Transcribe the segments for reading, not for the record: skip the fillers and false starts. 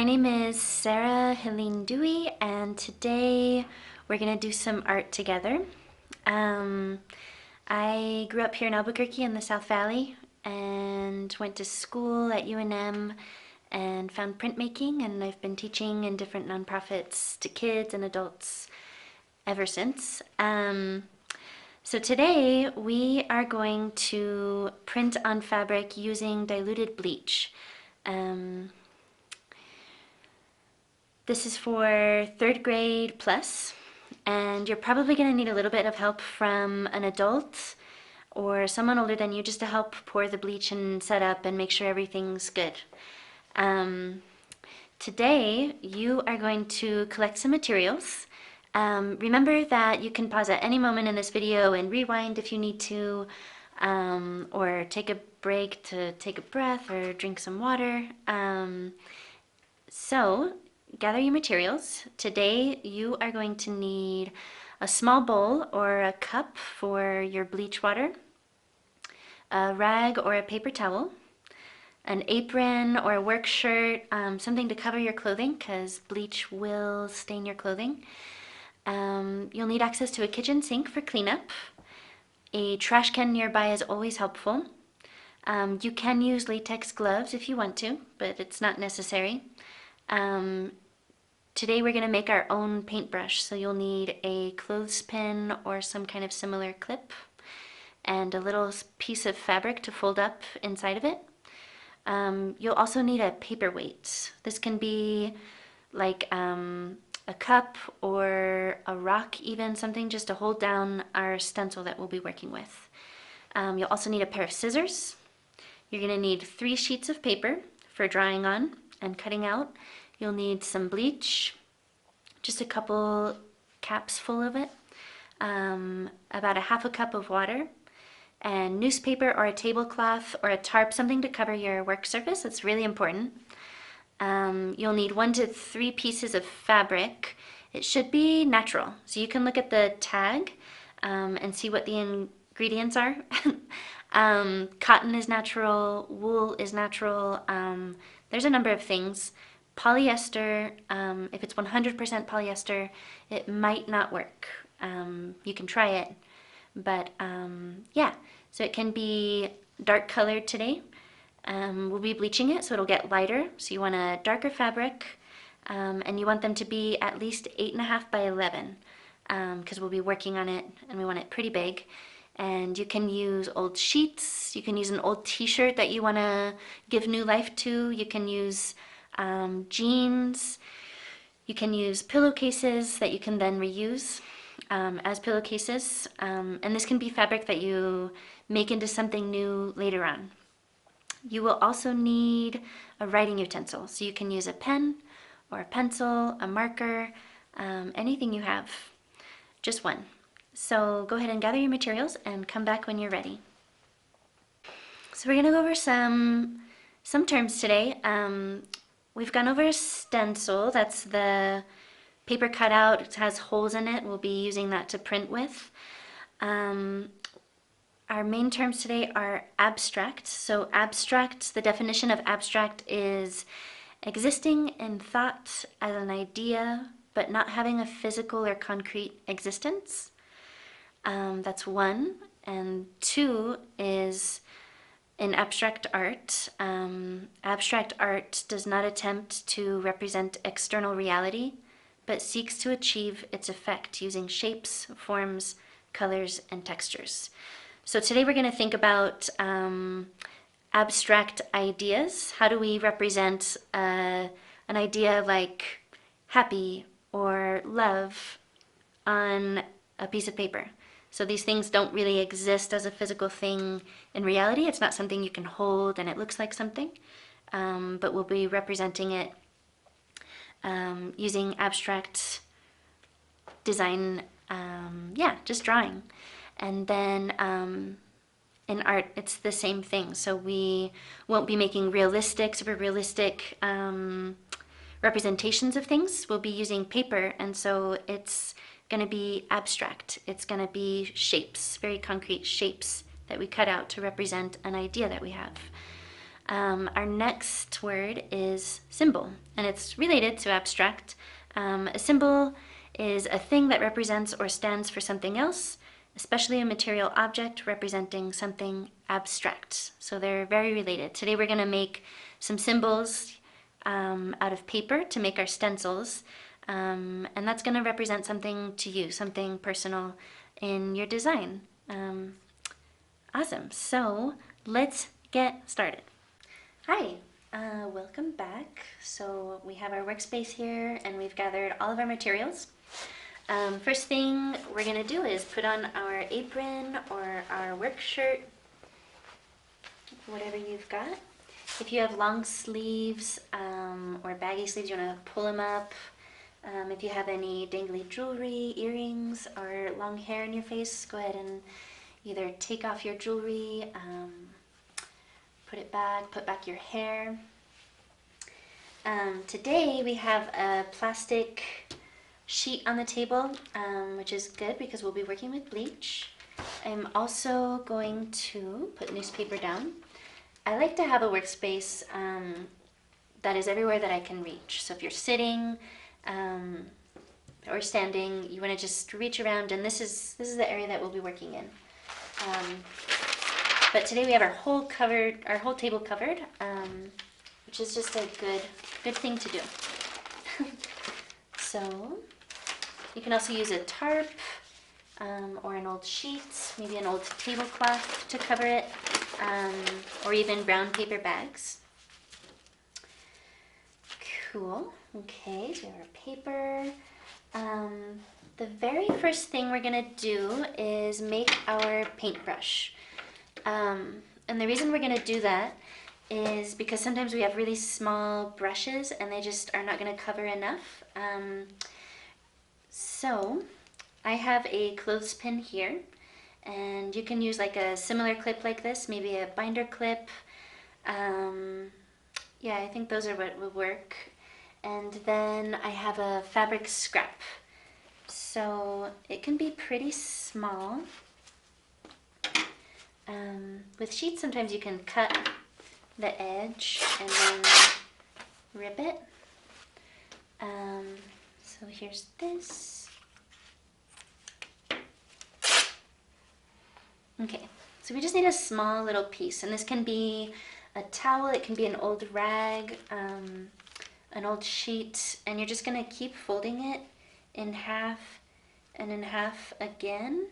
My name is Sarah Helene Dewey, and today we're going to do some art together. I grew up here in Albuquerque in the South Valley and went to school at UNM and found printmaking, and I've been teaching in different nonprofits to kids and adults ever since. So today we are going to print on fabric using diluted bleach. This is for third grade plus, and you're probably going to need a little bit of help from an adult or someone older than you just to help pour the bleach and set up and make sure everything's good. Today, you are going to collect some materials. Remember that you can pause at any moment in this video and rewind if you need to, or take a break to take a breath or drink some water. So gather your materials. Today you are going to need a small bowl or a cup for your bleach water, a rag or a paper towel, an apron or a work shirt, something to cover your clothing because bleach will stain your clothing. You'll need access to a kitchen sink for cleanup. A trash can nearby is always helpful. You can use latex gloves if you want to, but it's not necessary. Today we're going to make our own paintbrush, so you'll need a clothespin or some kind of similar clip and a little piece of fabric to fold up inside of it. You'll also need a paperweight. This can be like a cup or a rock even, something just to hold down our stencil that we'll be working with. You'll also need a pair of scissors. You're going to need 3 sheets of paper for drawing on and cutting out. You'll need some bleach, just a couple caps full of it, about a half a cup of water, and newspaper or a tablecloth or a tarp, something to cover your work surface. It's really important. You'll need 1 to 3 pieces of fabric. It should be natural, so you can look at the tag and see what the ingredients are. Cotton is natural, wool is natural, there's a number of things. Polyester, if it's 100% polyester, it might not work. You can try it, but yeah, so it can be dark colored today. We'll be bleaching it so it'll get lighter, so you want a darker fabric, and you want them to be at least 8.5 by 11, because we'll be working on it and we want it pretty big. And you can use old sheets, you can use an old t-shirt that you want to give new life to, you can use jeans, you can use pillowcases that you can then reuse as pillowcases, and this can be fabric that you make into something new later on. You will also need a writing utensil, so you can use a pen or a pencil, a marker, anything you have, just one. So go ahead and gather your materials and come back when you're ready. So we're going to go over some terms today. We've gone over stencil, that's the paper cutout, it has holes in it, we'll be using that to print with. Our main terms today are abstract. So abstract, the definition of abstract is existing in thought as an idea, but not having a physical or concrete existence. That's 1. And 2 is in abstract art. Abstract art does not attempt to represent external reality, but seeks to achieve its effect using shapes, forms, colors, and textures. So today we're going to think about abstract ideas. How do we represent an idea like happy or love on a piece of paper? So these things don't really exist as a physical thing in reality. It's not something you can hold and it looks like something, but we'll be representing it using abstract design, yeah, just drawing. And then in art, it's the same thing. So we won't be making super realistic representations of things. We'll be using paper, and so it's going to be abstract. It's going to be shapes, very concrete shapes that we cut out to represent an idea that we have. Our next word is symbol, and it's related to abstract. A symbol is a thing that represents or stands for something else, especially a material object representing something abstract. So they're very related. Today we're going to make some symbols out of paper to make our stencils, and that's going to represent something to you, something personal in your design. Awesome. So let's get started. Hi, welcome back. So we have our workspace here and we've gathered all of our materials. First thing we're gonna do is put on our apron or our work shirt, whatever you've got. If you have long sleeves or baggy sleeves, you wanna pull them up. If you have any dangly jewelry, earrings, or long hair in your face, go ahead and either take off your jewelry, put it back, put back your hair. Today we have a plastic sheet on the table, which is good because we'll be working with bleach. I'm also going to put newspaper down. I like to have a workspace that is everywhere that I can reach. So if you're sitting or standing, you want to just reach around, and this is the area that we'll be working in. But today we have our whole table covered, which is just a good thing to do. So you can also use a tarp or an old sheet, maybe an old tablecloth to cover it, or even brown paper bags. Cool. Okay, so we have our paper. The very first thing we're gonna do is make our paintbrush. And the reason we're gonna do that is because sometimes we have really small brushes and they just are not gonna cover enough. So I have a clothespin here, and you can use like a similar clip like this, maybe a binder clip. Yeah, I think those are what will work. And then I have a fabric scrap. So it can be pretty small. With sheets, sometimes you can cut the edge and then rip it. So here's this. Okay, so we just need a small little piece, and this can be a towel, it can be an old rag, an old sheet, and you're just gonna keep folding it in half and in half again.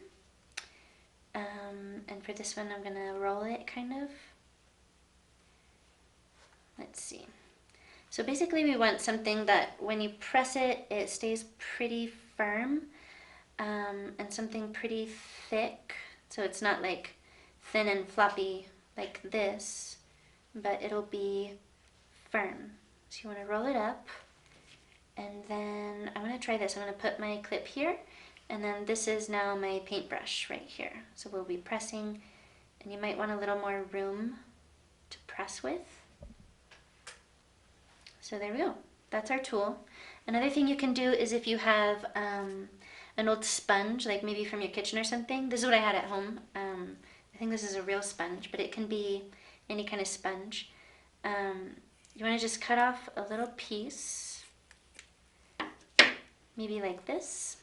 And for this one, I'm gonna roll it kind of. Let's see. So basically we want something that when you press it, it stays pretty firm, and something pretty thick. So it's not like thin and floppy like this, but it'll be firm. So you wanna roll it up, and then I'm gonna try this. I'm gonna put my clip here, and then this is now my paintbrush right here. So we'll be pressing, and you might want a little more room to press with. So there we go, that's our tool. Another thing you can do is if you have an old sponge, like maybe from your kitchen or something. This is what I had at home. I think this is a real sponge, but it can be any kind of sponge. You wanna just cut off a little piece, maybe like this.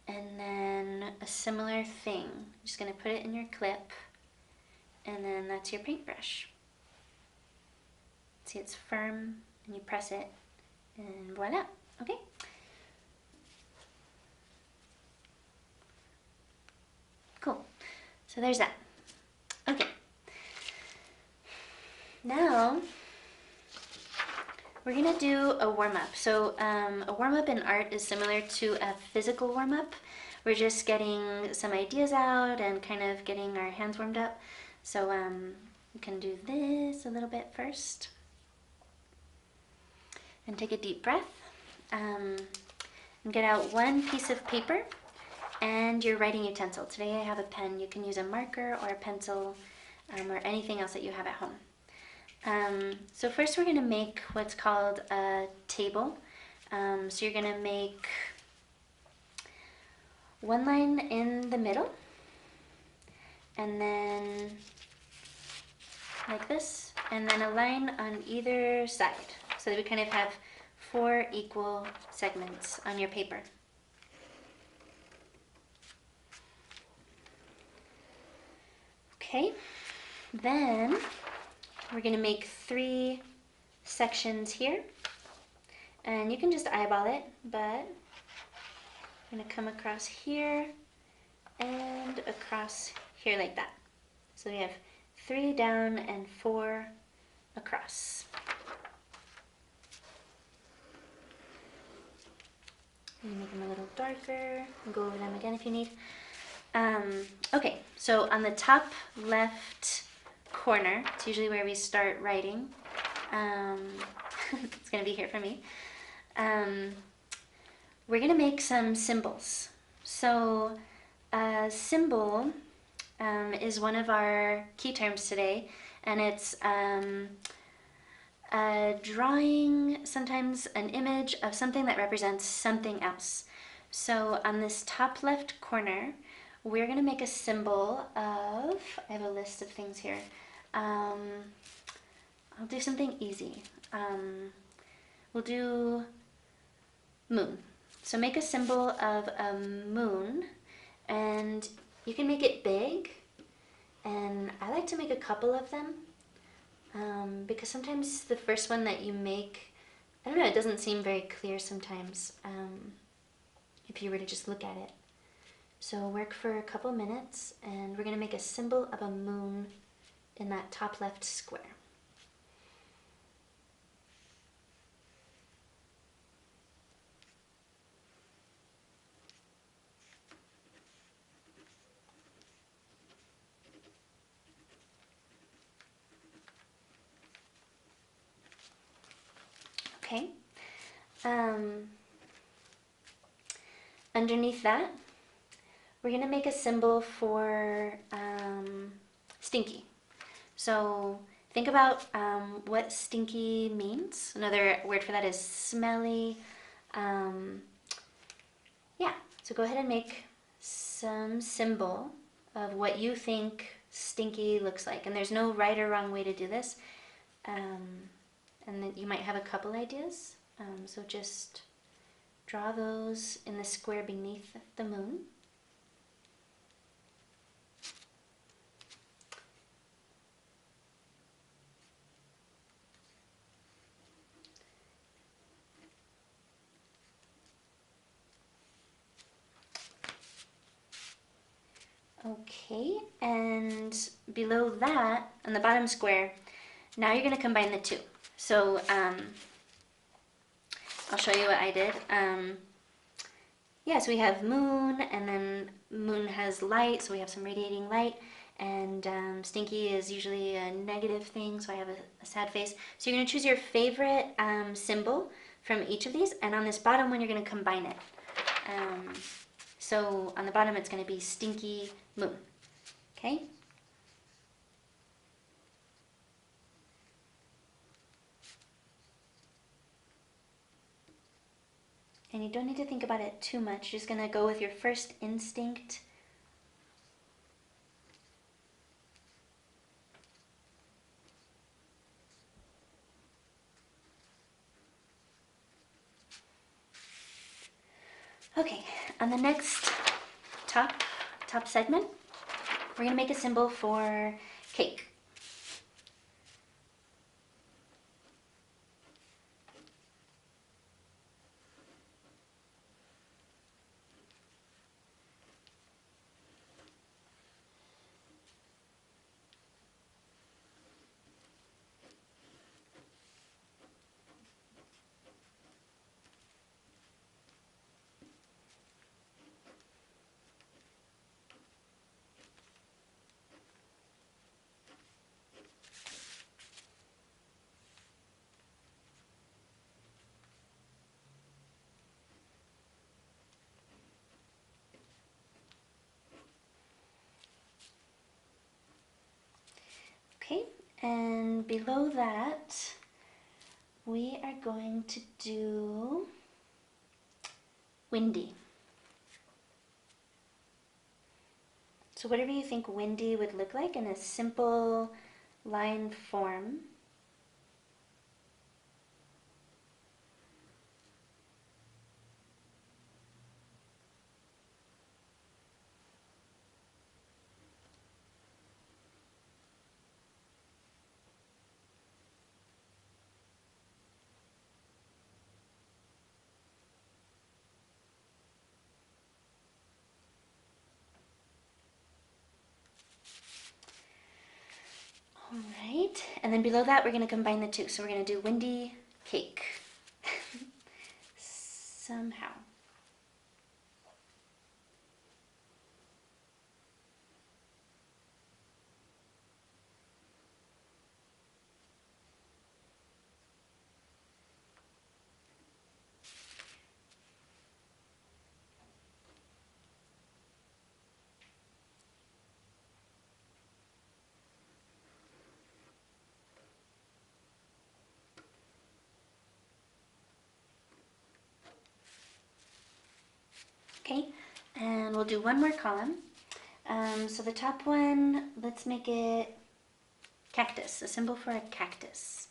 And then a similar thing. I'm just gonna put it in your clip, and then that's your paintbrush. See, it's firm, and you press it, and voila, okay? Cool, so there's that. Okay, now we're gonna do a warm-up. So a warm-up in art is similar to a physical warm-up. We're just getting some ideas out and kind of getting our hands warmed up. So we can do this a little bit first. And take a deep breath. And get out one piece of paper and your writing utensil. Today I have a pen. You can use a marker or a pencil or anything else that you have at home. So first we're going to make what's called a table. So you're going to make one line in the middle, and then like this, and then a line on either side, so that we kind of have 4 equal segments on your paper. Okay, then we're going to make 3 sections here, and you can just eyeball it, but I'm going to come across here and across here like that. So we have 3 down and 4 across. I'm going to make them a little darker and go over them again if you need. Okay, so on the top left corner, it's usually where we start writing. It's going to be here for me. We're going to make some symbols. So a symbol is one of our key terms today, and it's a drawing, sometimes an image of something that represents something else. So on this top left corner, we're going to make a symbol of, I have a list of things here. I'll do something easy. We'll do moon. So make a symbol of a moon, and you can make it big, and I like to make a couple of them, because sometimes the first one that you make, I don't know, it doesn't seem very clear sometimes if you were to just look at it. So work for a couple minutes, and we're going to make a symbol of a moon in that top left square. Okay. Underneath that, we're going to make a symbol for stinky. So think about what stinky means. Another word for that is smelly. Yeah, so go ahead and make some symbol of what you think stinky looks like. And there's no right or wrong way to do this. And then you might have a couple ideas. So just draw those in the square beneath the moon. Okay, and below that, on the bottom square, now you're going to combine the two. So I'll show you what I did. Yeah, so we have moon, and then moon has light, so we have some radiating light, and stinky is usually a negative thing, so I have a sad face. So you're going to choose your favorite symbol from each of these, and on this bottom one you're going to combine it. So on the bottom it's going to be stinky moon. Okay? And you don't need to think about it too much. You're just going to go with your first instinct. Okay, on the next top segment, we're going to make a symbol for cake. Okay, and below that, we are going to do windy. So whatever you think windy would look like in a simple line form. All right, and then below that we're going to combine the two. So we're going to do windy cake somehow. Okay, and we'll do one more column. So the top one, let's make it cactus, a symbol for a cactus.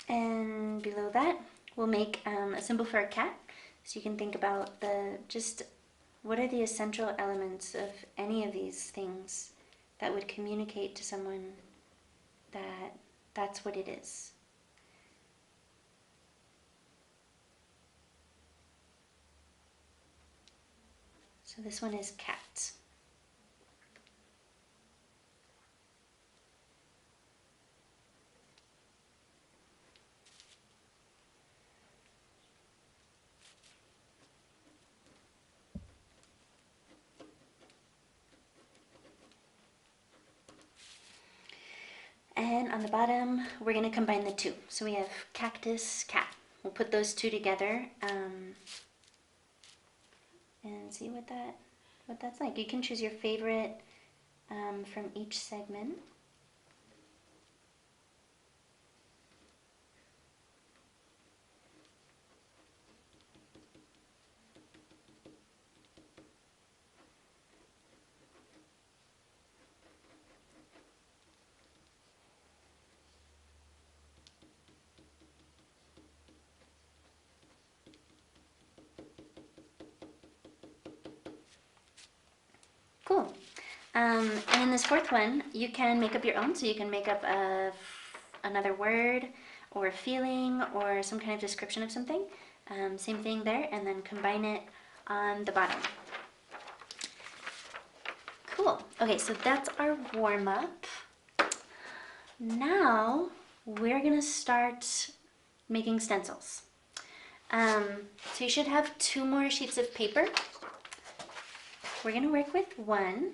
And below that, we'll make a symbol for a cat. So you can think about what are the essential elements of any of these things that would communicate to someone that that's what it is. So this one is cat. And on the bottom, we're going to combine the two. So we have cactus, cat. We'll put those two together and see what that's like. You can choose your favorite from each segment. Cool. And in this fourth one, you can make up your own. So you can make up another word or a feeling or some kind of description of something. Same thing there, and then combine it on the bottom. Cool. Okay, so that's our warm-up. Now we're gonna start making stencils. So you should have 2 more sheets of paper. We're gonna work with one.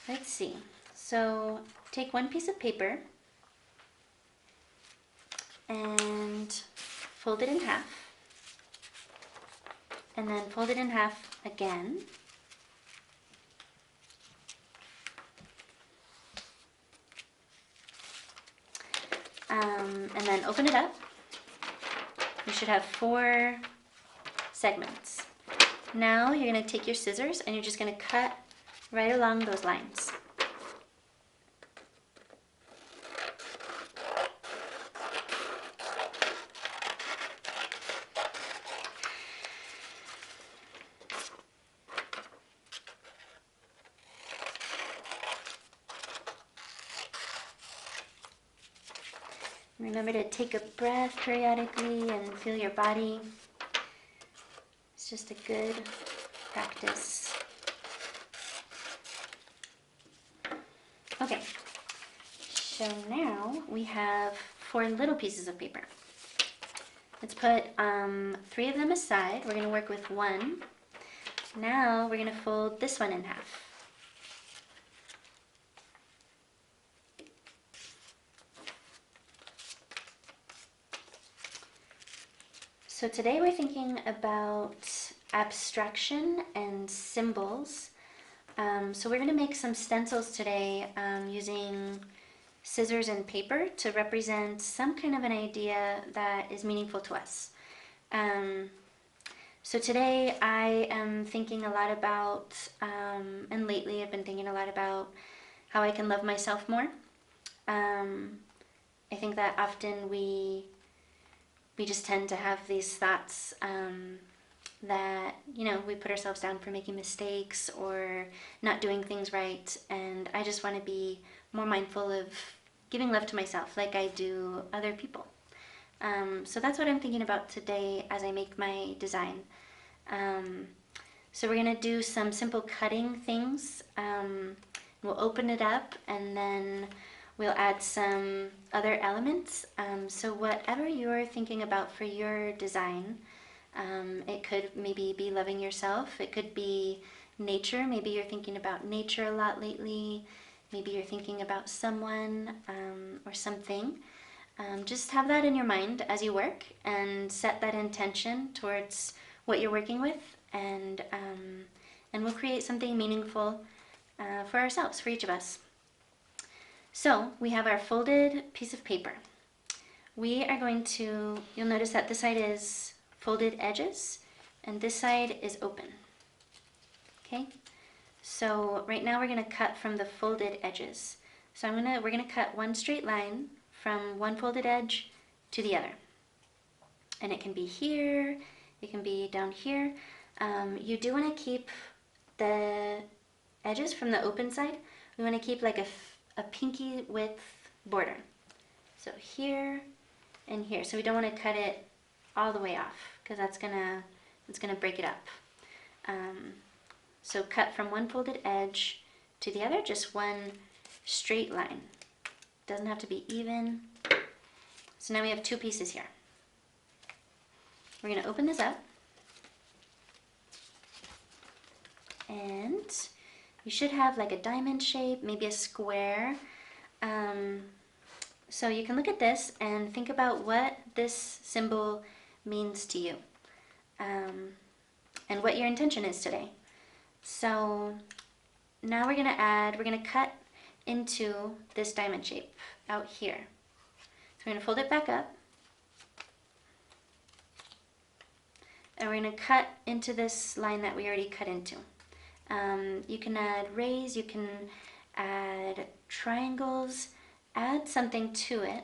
Let's see. So take one piece of paper and fold it in half. And then fold it in half again. And then open it up. You should have 4 segments. Now you're going to take your scissors and you're just going to cut right along those lines. Remember to take a breath periodically and feel your body. It's just a good practice. Okay, So now we have 4 little pieces of paper. Let's put 3 of them aside. We're going to work with 1. Now we're going to fold this one in half. So today we're thinking about abstraction and symbols. So we're going to make some stencils today using scissors and paper to represent some kind of an idea that is meaningful to us. So today I am thinking a lot about, and lately I've been thinking a lot about how I can love myself more. I think that often we just tend to have these thoughts that, you know, we put ourselves down for making mistakes or not doing things right, and I just want to be more mindful of giving love to myself like I do other people. So that's what I'm thinking about today as I make my design. So we're going to do some simple cutting things. We'll open it up and then we'll add some other elements. So whatever you're thinking about for your design, it could maybe be loving yourself. It could be nature. Maybe you're thinking about nature a lot lately. Maybe you're thinking about someone or something. Just have that in your mind as you work and set that intention towards what you're working with, and we'll create something meaningful for ourselves, for each of us. So we have our folded piece of paper. We are going to, you'll notice that this side is folded edges and this side is open. Okay, so right now we're going to cut from the folded edges. So we're going to cut one straight line from one folded edge to the other. And it can be here, it can be down here. You do want to keep the edges from the open side. We want to keep like a pinky width border. So here and here. So we don't want to cut it all the way off because it's gonna break it up. So cut from one folded edge to the other, just one straight line. Doesn't have to be even. So now we have 2 pieces here. We're going to open this up. And you should have like a diamond shape, maybe a square. So you can look at this and think about what this symbol means to you, and what your intention is today. So now we're going to cut into this diamond shape out here. So we're going to fold it back up. And we're going to cut into this line that we already cut into. You can add rays, you can add triangles, add something to it.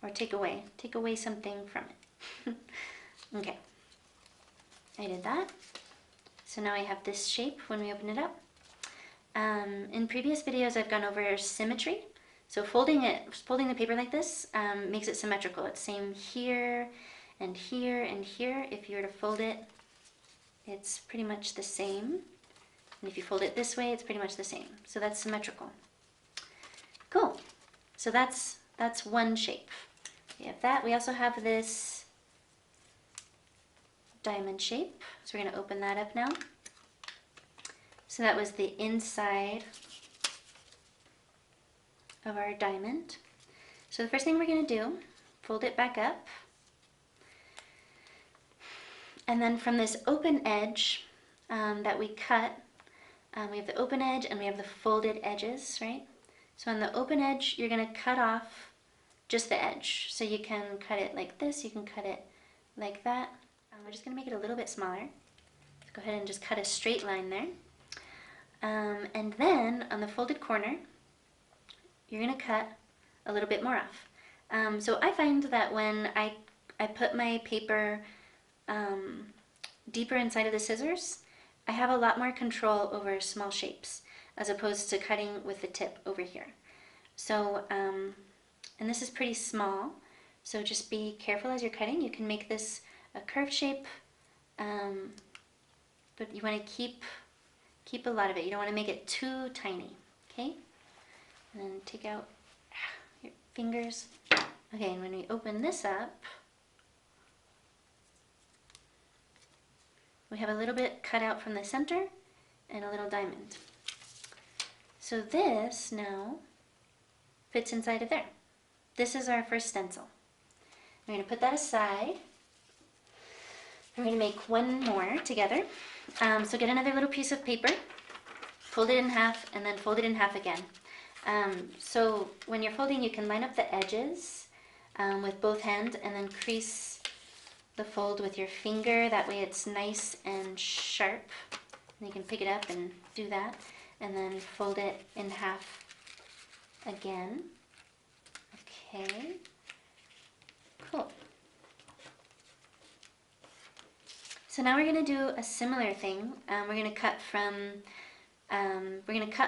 Or take away something from it. Okay, I did that. So now I have this shape when we open it up. In previous videos I've gone over symmetry. So folding the paper like this makes it symmetrical. It's same here and here and here. If you were to fold it, it's pretty much the same. And if you fold it this way, it's pretty much the same. So that's symmetrical. Cool. So that's one shape. We have that. We also have this diamond shape. So we're going to open that up now. So that was the inside of our diamond. So the first thing we're going to do, fold it back up. And then from this open edge that we cut, we have the open edge and we have the folded edges, right? So on the open edge, you're going to cut off just the edge. So you can cut it like this, you can cut it like that. We're just going to make it a little bit smaller. Go ahead and just cut a straight line there. And then on the folded corner, you're going to cut a little bit more off. So I find that when I put my paper deeper inside of the scissors, I have a lot more control over small shapes as opposed to cutting with the tip over here. So, and this is pretty small, so just be careful as you're cutting. You can make this a curved shape, but you want to keep a lot of it. You don't want to make it too tiny, okay? And then take out your fingers. Okay, and when we open this up, we have a little bit cut out from the center and a little diamond. So this now fits inside of there. This is our first stencil. We're going to put that aside. We're going to make one more together. So get another little piece of paper, fold it in half, and then fold it in half again. So when you're folding, you can line up the edges with both hands and then crease the fold with your finger. That way it's nice and sharp. And you can pick it up and do that. And then fold it in half again. Okay, cool. So now we're going to do a similar thing. We're going to cut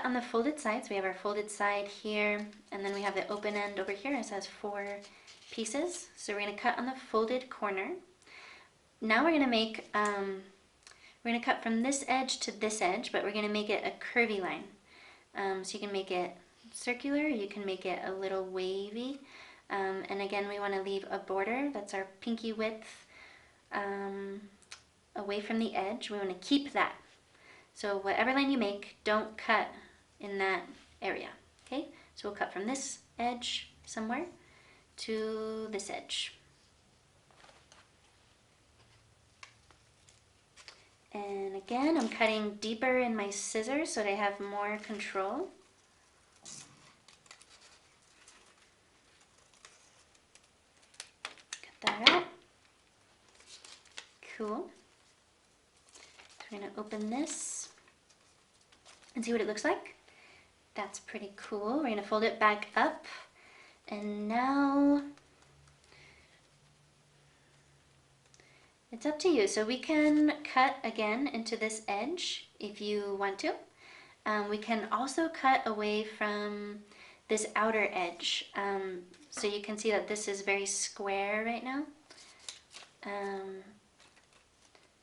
on the folded sides. We have our folded side here, and then we have the open end over here. It has 4 pieces. So we're going to cut on the folded corner. Now we're going to make, we're going to cut from this edge to this edge, but we're going to make it a curvy line. So you can make it circular, you can make it a little wavy, and again we want to leave a border that's our pinky width away from the edge. We want to keep that. So whatever line you make, don't cut in that area. Okay, so we'll cut from this edge somewhere to this edge. And again, I'm cutting deeper in my scissors so that I have more control. Cut that out. Cool. So we're going to open this and see what it looks like. That's pretty cool. We're going to fold it back up. And now it's up to you. So we can cut again into this edge if you want to. We can also cut away from this outer edge. So you can see that this is very square right now.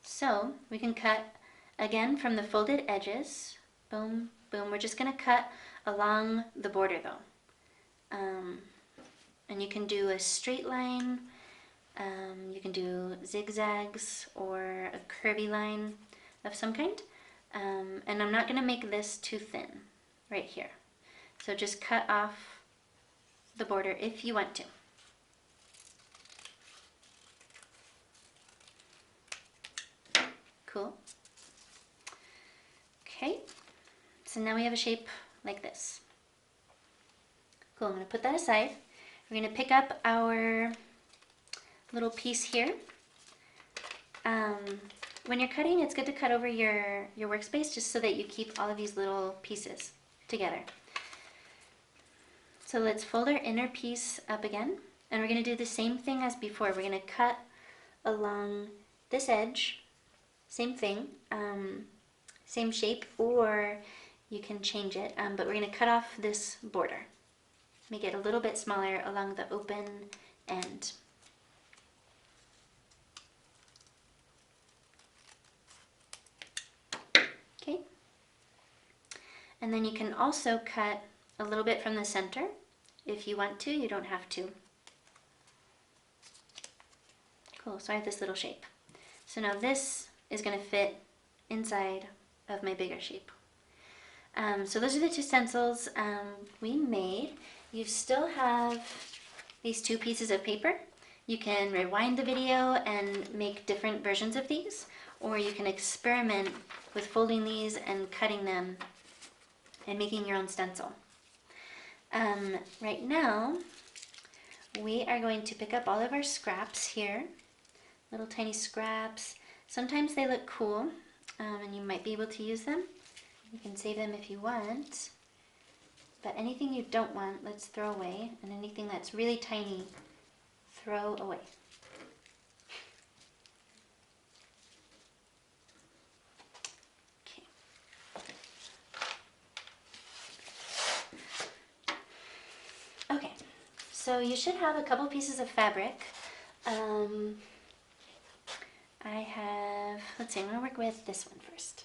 So we can cut again from the folded edges. Boom, boom. We're just going to cut along the border though. And you can do a straight line. You can do zigzags or a curvy line of some kind. And I'm not going to make this too thin right here. So just cut off the border if you want to. Cool. Okay, so now we have a shape like this. Cool, I'm going to put that aside. We're going to pick up our little piece here. When you're cutting, it's good to cut over your workspace just so that you keep all of these little pieces together. So let's fold our inner piece up again, and we're going to do the same thing as before. We're going to cut along this edge, same thing, same shape, or you can change it, but we're going to cut off this border. Make it a little bit smaller along the open end. Okay, and then you can also cut a little bit from the center if you want to. You don't have to. Cool, so I have this little shape. So now this is going to fit inside of my bigger shape. So those are the 2 stencils we made. You still have these 2 pieces of paper. You can rewind the video and make different versions of these, or you can experiment with folding these and cutting them and making your own stencil. Right now, we are going to pick up all of our scraps here, little tiny scraps. Sometimes they look cool, and you might be able to use them. You can save them if you want, but anything you don't want, let's throw away, and anything that's really tiny, throw away. Okay, so you should have a couple pieces of fabric. I have, let's see, I'm gonna work with this one first.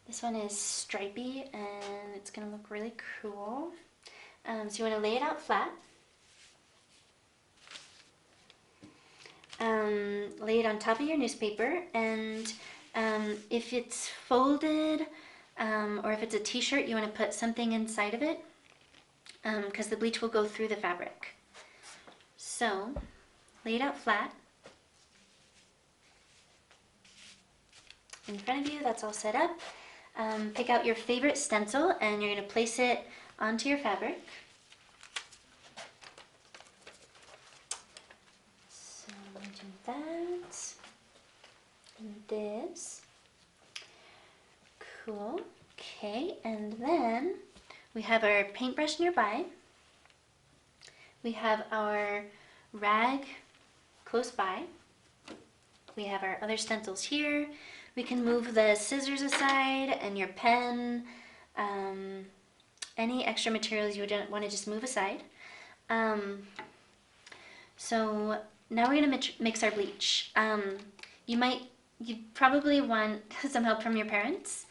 This one is stripy and it's gonna look really cool. So you wanna lay it out flat. Lay it on top of your newspaper, and if it's folded or if it's a t-shirt, you wanna put something inside of it because the bleach will go through the fabric. So, lay it out flat. In front of you, that's all set up. Pick out your favorite stencil and you're going to place it onto your fabric. So I'm going to do that and this. Cool. Okay, and then we have our paintbrush nearby. We have our rag close by. We have our other stencils here. We can move the scissors aside and your pen, any extra materials you would want to just move aside. So now we're going to mix our bleach. You'd probably want some help from your parents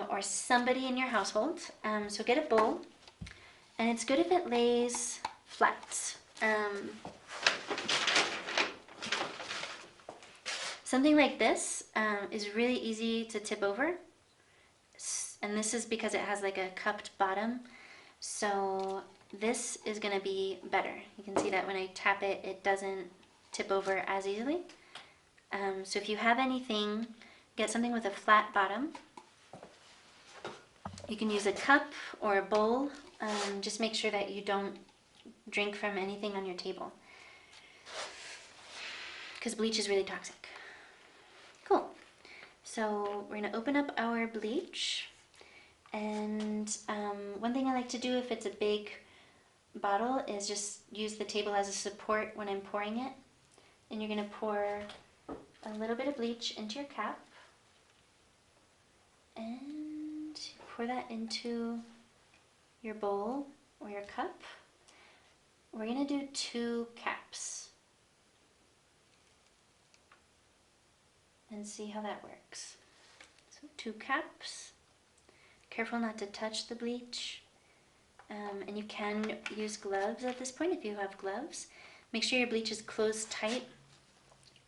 or somebody in your household. So get a bowl, and it's good if it lays flat. Something like this is really easy to tip over, and this is because it has like a cupped bottom, so this is going to be better. You can see that when I tap it, it doesn't tip over as easily. So if you have anything, get something with a flat bottom. You can use a cup or a bowl. Just make sure that you don't drink from anything on your table, because bleach is really toxic. Cool. So we're going to open up our bleach, and one thing I like to do if it's a big bottle is just use the table as a support when I'm pouring it. And you're going to pour a little bit of bleach into your cap, and pour that into your bowl or your cup. We're going to do 2 caps and see how that works. So 2 caps. Careful not to touch the bleach. And you can use gloves at this point if you have gloves. Make sure your bleach is closed tight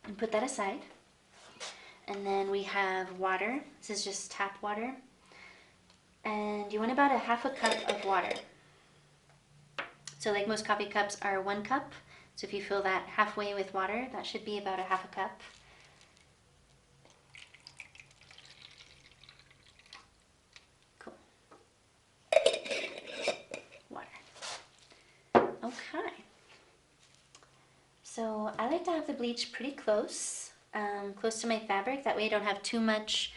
and put that aside. And then we have water. This is just tap water. And you want about a half a cup of water. So like most coffee cups are 1 cup. So if you fill that halfway with water, that should be about a half a cup. Okay, so I like to have the bleach pretty close, close to my fabric. That way I don't have too much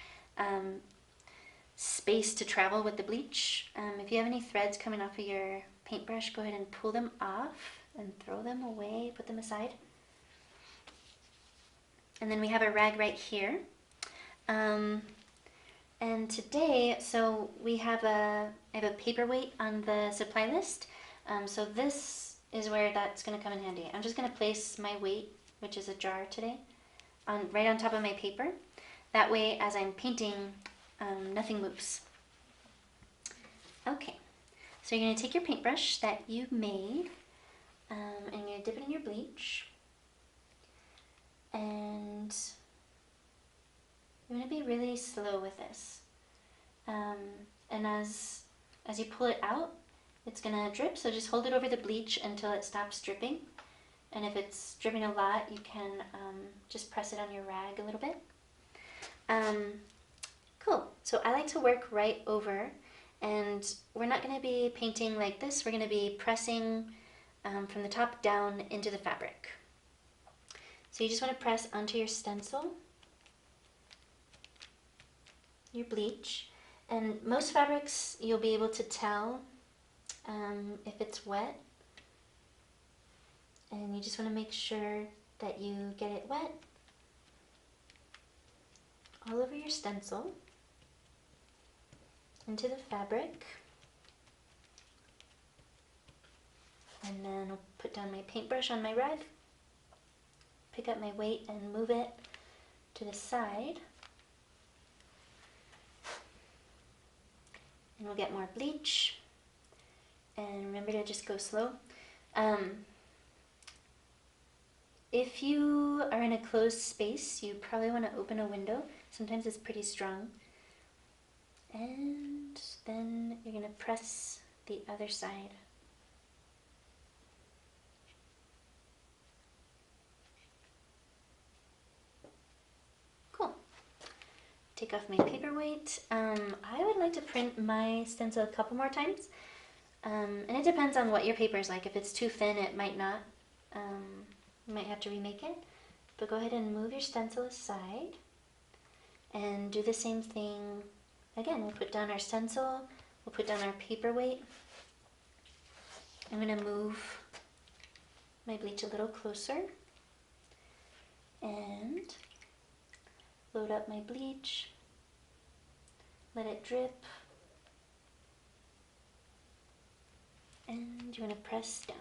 space to travel with the bleach. If you have any threads coming off of your paintbrush, go ahead and pull them off and throw them away, put them aside. And then we have a rag right here. And today, so I have a paperweight on the supply list. So this is where that's going to come in handy. I'm just going to place my weight, which is a jar today, right on top of my paper. That way, as I'm painting, nothing moves. Okay, so you're going to take your paintbrush that you made, and you're going to dip it in your bleach. And you want to be really slow with this. And as you pull it out, it's going to drip, so just hold it over the bleach until it stops dripping. And if it's dripping a lot, you can just press it on your rag a little bit. Cool. So I like to work right over, and we're not going to be painting like this. We're going to be pressing from the top down into the fabric. So you just want to press onto your stencil, your bleach, and most fabrics you'll be able to tell if it's wet, and you just want to make sure that you get it wet all over your stencil, into the fabric, and then I'll put down my paintbrush on my rag, pick up my weight and move it to the side. And we'll get more bleach. And remember to just go slow. If you are in a closed space, you probably want to open a window. Sometimes it's pretty strong. And then you're going to press the other side. Cool. Take off my paperweight. I would like to print my stencil a couple more times. And it depends on what your paper is like. If it's too thin, it might not. You might have to remake it. But go ahead and move your stencil aside. And do the same thing again. We'll put down our stencil. We'll put down our paperweight. I'm going to move my bleach a little closer. And load up my bleach. Let it drip. And you want to press down.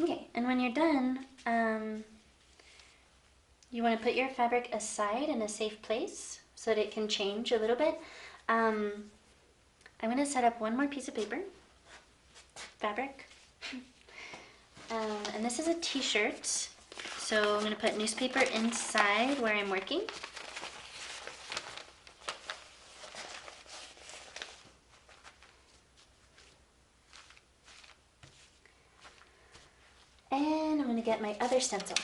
Okay, and when you're done, you want to put your fabric aside in a safe place so that it can change a little bit. I'm going to set up one more piece of paper, fabric, and this is a t-shirt, so I'm going to put newspaper inside where I'm working. And I'm going to get my other stencil.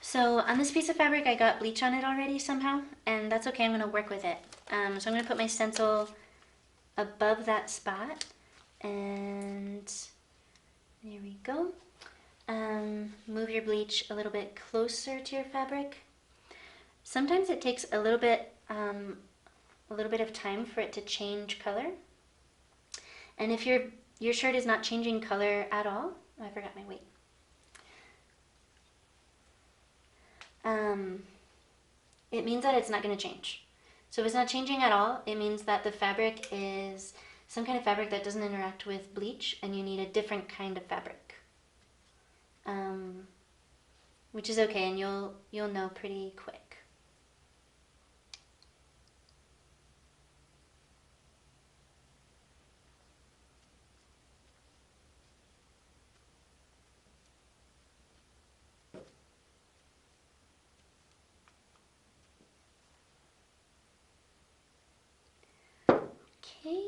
So on this piece of fabric, I got bleach on it already somehow, and that's okay, I'm going to work with it. So I'm going to put my stencil above that spot, and there we go. Move your bleach a little bit closer to your fabric. Sometimes it takes a little bit of time for it to change color. And if your shirt is not changing color at all, oh, I forgot my weight. It means that it's not going to change. So if it's not changing at all, it means that the fabric is some kind of fabric that doesn't interact with bleach, and you need a different kind of fabric. Which is okay, and you'll know pretty quick. Okay,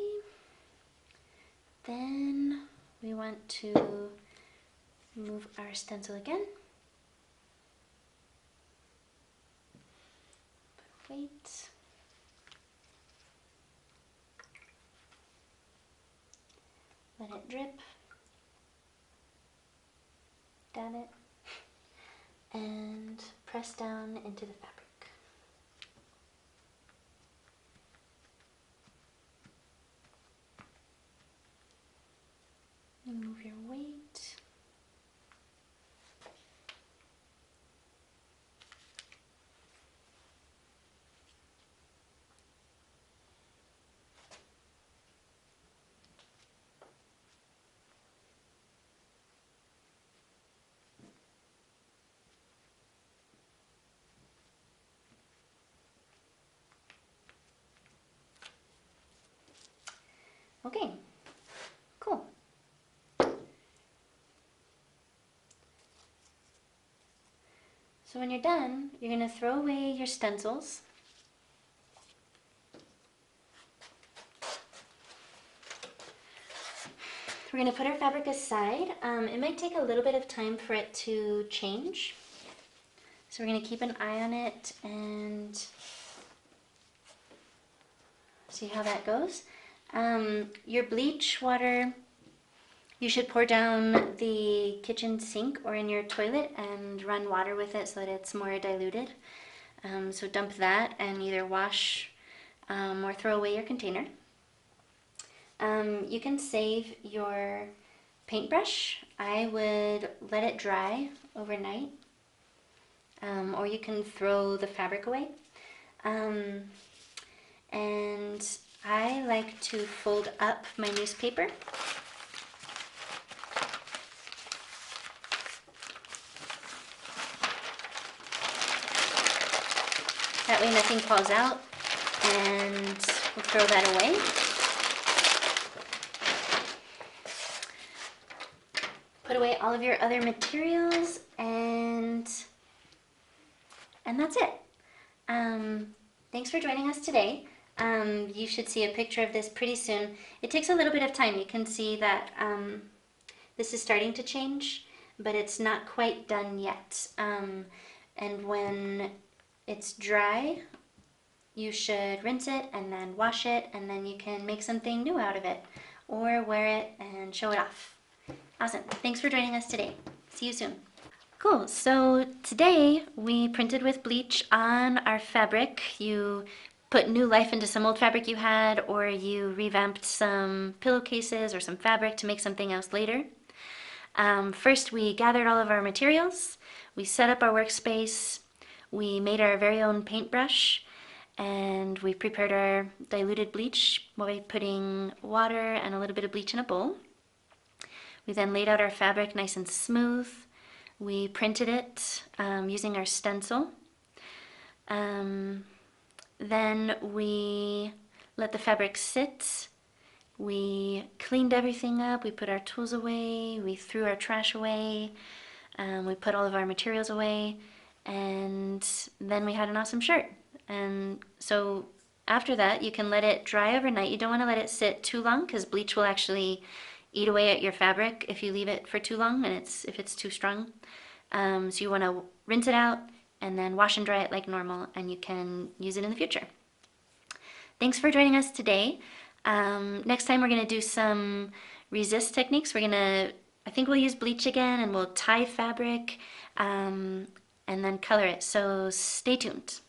then we want to move our stencil again. Put weight. Let it drip. Dab it. And press down into the fabric. Move your weight. Okay, cool. So when you're done, you're going to throw away your stencils. We're going to put our fabric aside. It might take a little bit of time for it to change. So we're going to keep an eye on it and see how that goes. Your bleach water, you should pour down the kitchen sink or in your toilet and run water with it so that it's more diluted. So dump that and either wash or throw away your container. You can save your paintbrush. I would let it dry overnight, or you can throw the fabric away. And I like to fold up my newspaper. That way nothing falls out, and we'll throw that away. Put away all of your other materials, and that's it. Thanks for joining us today. You should see a picture of this pretty soon. It takes a little bit of time. You can see that this is starting to change, but it's not quite done yet. And when it's dry, you should rinse it and then wash it, and then you can make something new out of it or wear it and show it off. Awesome. Thanks for joining us today. See you soon. Cool. So today we printed with bleach on our fabric. You put new life into some old fabric you had, or you revamped some pillowcases or some fabric to make something else later. First, we gathered all of our materials. We set up our workspace. We made our very own paintbrush, and we prepared our diluted bleach by putting water and a little bit of bleach in a bowl. We then laid out our fabric nice and smooth. We printed it using our stencil. Then we let the fabric sit. We cleaned everything up. We put our tools away. We threw our trash away. We put all of our materials away. And then we had an awesome shirt. And so after that, you can let it dry overnight. You don't want to let it sit too long because bleach will actually eat away at your fabric if you leave it for too long and if it's too strong. So you want to rinse it out and then wash and dry it like normal, and you can use it in the future. Thanks for joining us today. Next time we're going to do some resist techniques. I think we'll use bleach again, and we'll tie fabric and then color it. So stay tuned.